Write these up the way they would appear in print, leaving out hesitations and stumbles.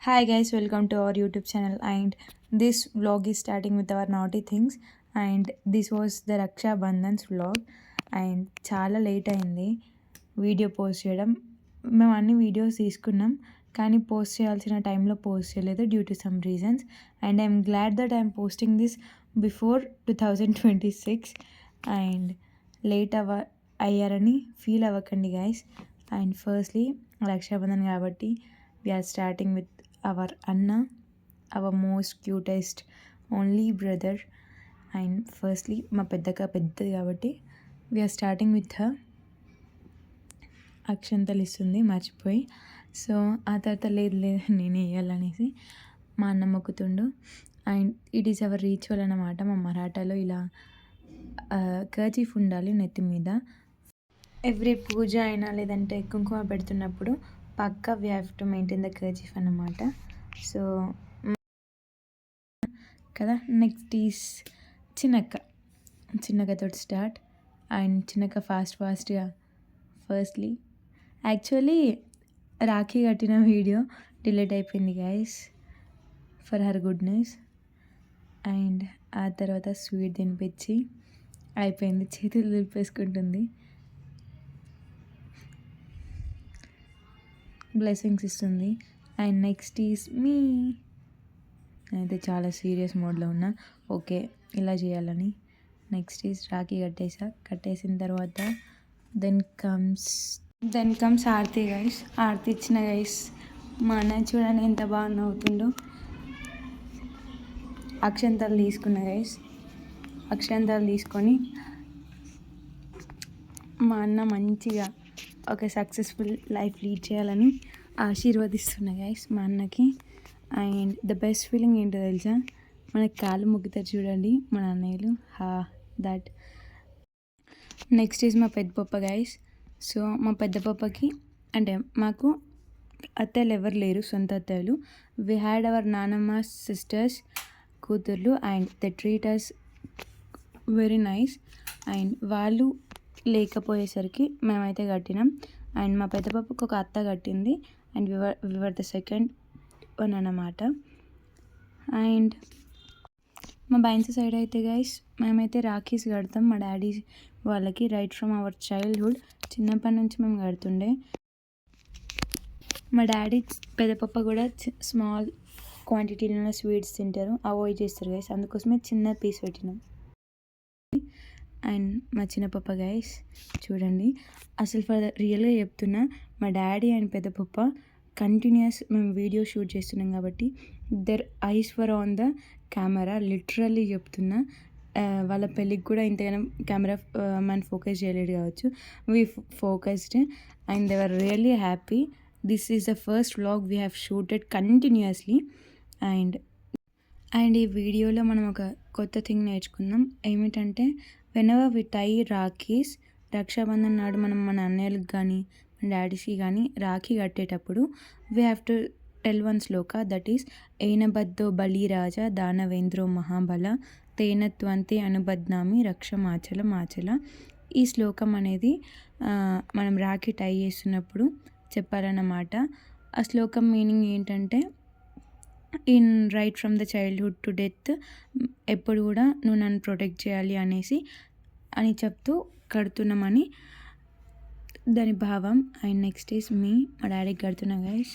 Hi guys, welcome to our YouTube channel, and this vlog is starting with our naughty things. And this was the Raksha Bandhan's vlog, and చాలా late అయింది video post చేయడం. మేము అన్ని videos తీసుకున్నాం కానీ post చేయాల్సిన టైంలో post చేయలేదు due to some reasons. And I'm glad that I'm posting this before 2026. And late అయ్యారని ఫీల్ అవ్వకండి గైస్. అండ్ ఫస్ట్లీ రక్షాబంధన్ కాబట్టి we're starting with our Anna, our most cutest only brother. And firstly మా పెద్దక్క పెద్దది కాబట్టి we're starting with her. అక్షంతలు ఇస్తుంది మర్చిపోయి. సో ఆ తర్వాత లేదు నేనే వేయాలనేసి మా అన్న మొక్కుతుండు. And it is our ritual అన్నమాట. మా మరాఠాలో ఇలా కర్చీఫ్ ఉండాలి నెత్తి మీద. ఎవ్రీ పూజ అయినా లేదంటే కుంకుమ పెడుతున్నప్పుడు పక్కా we have to maintain the kerchief అన్నమాట. సో కదా. నెక్స్ట్ ఈస్ చిన్నక్కతో స్టార్ట్. అండ్ చిన్నక్క ఫాస్ట్గా ఫస్ట్లీ యాక్చువల్లీ రాఖీ కట్టిన వీడియో డిలీట్ అయిపోయింది guys for her goodness. And ఆ తర్వాత స్వీట్ తినిపించి అయిపోయింది, చేతులు దులిపేసుకుంటుంది, బ్లెస్సింగ్స్ ఇస్తుంది. And next is me. నేనైతే చాలా సీరియస్ మోడ్లో ఉన్నా, ఓకే ఇలా చేయాలని. నెక్స్ట్ ఈజ్ రాఖీ కట్టేసిన తర్వాత then comes aarti guys. Aarti ఇచ్చిన గైస్ మా అన్న చూడండి ఎంత బాగా నవ్వుతుండో. అక్షంతలు తీసుకున్న గైస్. అక్షంతలు తీసుకొని మా అన్న మంచిగా ఒక సక్సెస్ఫుల్ లైఫ్ లీడ్ చేయాలని ఆశీర్వదిస్తున్నా గైస్ మా అన్నకి. అండ్ ద బెస్ట్ ఫీలింగ్ ఏంటో తెలుసా, మనకి కాళ్ళు మొక్కుతారు చూడండి మన అన్నయ్యలు, దట్. నెక్స్ట్ ఈజ్ మా పెద్ద పప్ప గైస్. సో మా పెద్ద పప్పకి అంటే మాకు అత్తయ్యలు ఎవరు లేరు, సొంత అత్తయ్యలు. వి హ్యాడ్ అవర్ నానమ్మ సిస్టర్స్ కూతుర్లు and they treat us very nice. And వాళ్ళు లేకపోయేసరికి మేమైతే కట్టినాం. అండ్ మా పెద్ద పాపకు ఒక అత్త కట్టింది and we were the second one అన్నమాట. అండ్ మా బైన్స్ సైడ్ అయితే గైస్ మేమైతే రాఖీస్ కడతాం మా డాడీ వాళ్ళకి రైట్ ఫ్రమ్ అవర్ చైల్డ్హుడ్. చిన్నప్పటి నుంచి మేము కడుతుండే. మా డాడీ పెద్ద పప్ప కూడా స్మాల్ క్వాంటిటీలో స్వీట్స్ తింటారు, అవాయిడ్ చేస్తారు గైస్, అందుకోసమే చిన్న పీస్ పెట్టినాం. అండ్ మా చిన్న పప్ప గైస్ చూడండి, అసలు రియల్గా చెప్తున్నా, మా డాడీ అండ్ పెద్ద పప్ప కంటిన్యూస్ మేము వీడియో షూట్ చేస్తున్నాం కాబట్టి their eyes were on the camera. Literally చెప్తున్నా, వాళ్ళ పెళ్ళికి కూడా ఇంతగానో కెమెరా మన ఫోకస్ చేయలేడు కావచ్చు, we focused and they were really happy. This is the first vlog we have shooted continuously. And ఈ వీడియోలో మనం ఒక కొత్త థింగ్ నేర్చుకుందాం. ఏమిటంటే వెనెవర్ వి టై రాఖీస్, రక్షాబంధన్ నాడు మనం మన అన్నయ్యలకు కానీ మన డాడీస్కి కానీ రాఖీ కట్టేటప్పుడు we have to tell one shloka, that is ఏనబద్ధో బలిరాజ దానవేంద్రో మహాబల తేనత్వంతే అనుబద్నామి రక్ష మాచల. ఈ శ్లోకం అనేది మనం రాఖీ టై చేస్తున్నప్పుడు చెప్పాలన్నమాట. ఆ శ్లోకం మీనింగ్ ఏంటంటే, in right from the childhood to death ఎప్పుడు కూడా నువ్వు నన్ను ప్రొటెక్ట్ చేయాలి అని చెప్తూ కడుతున్నామని దాని భావం. అండ్ నెక్స్ట్ ఈస్ మీ. మా డాడీకి కడుతున్నా గైస్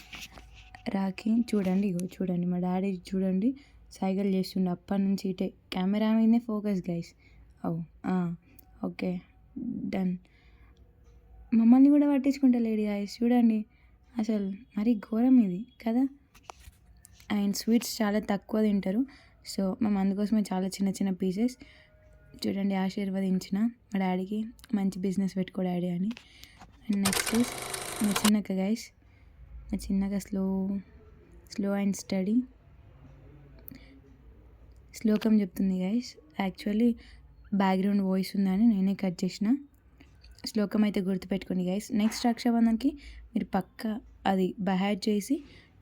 రాఖీ. చూడండి మా డాడీ చూడండి సైకిల్ చేస్తుండే అప్పటి నుంచి ఇటే, కెమెరా మీదనే ఫోకస్ గైస్. Okay done. మమ్మల్ని కూడా పట్టించుకుంటలేడు గైస్ చూడండి, అసలు మరీ ఘోరం ఇది కదా. అండ్ స్వీట్స్ చాలా తక్కువ తింటారు, సో మేము అందుకోసమే చాలా చిన్న చిన్న పీసెస్. చూడండి ఆశీర్వదించిన మా డాడీకి, మంచి బిజినెస్ పెట్టుకో డాడీ అని. అండ్ నెక్స్ట్ ఈస్ మా చిన్నక్క గైస్. మా చిన్నక్క స్లో అండ్ స్టడీ శ్లోకం చెప్తుంది గైస్. యాక్చువల్లీ బ్యాక్గ్రౌండ్ వాయిస్ ఉందని నేనే కట్ చేసిన. శ్లోకం అయితే గుర్తుపెట్టుకోండి గైస్. నెక్స్ట్ రక్షాబంధన్కి మీరు పక్కా అది బైహార్ట్ చేసి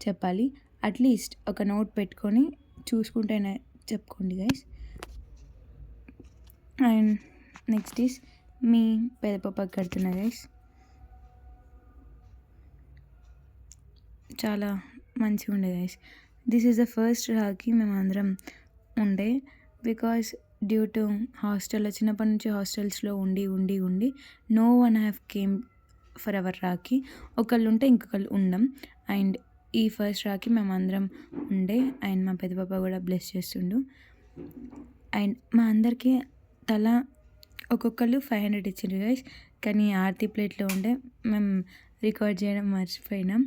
చెప్పాలి. అట్లీస్ట్ ఒక నోట్ పెట్టుకొని చూసుకుంటేనే చెప్పుకోండి గైస్. అండ్ నెక్స్ట్ ఈస్ మీ పెద్ద పప్పకి కడుతున్నా గైస్. చాలా మంచిగా ఉండే guys. This is the first Rakhi మేమందరం ఉండే. బికాస్ డ్యూ టు హాస్టల్లో చిన్నప్పటి నుంచి హాస్టల్స్లో ఉండి no one have came for our rakhi. ఒకళ్ళు ఉంటే ఇంకొకళ్ళు ఉండం. అండ్ ఈ ఫస్ట్ రాఖీ మేమందరం ఉండే. అండ్ మా పెద్ద పాప కూడా బ్లెస్ చేస్తుండు. అండ్ మా అందరికీ తలా ఒక్కొక్కళ్ళు 500 ఇచ్చిండ్రు గైస్. కానీ ఆర్తి ప్లేట్లో ఉండే మేము రికార్డ్ చేయడం మర్చిపోయినాం.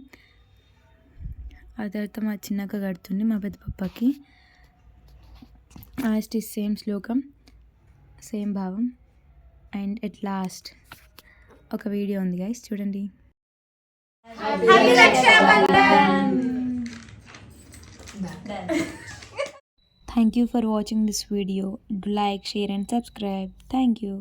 ఆ తర్వాత మా చిన్నక్క కడుతుంది మా పెద్ద పప్పకి. లాస్ట్ ఈజ్ సేమ్ శ్లోకం, సేమ్ భావం. అండ్ ఎట్ లాస్ట్ ఒక వీడియో ఉంది గైస్, చూడండి. Thank you for watching this video. Do like, share and subscribe. Thank you.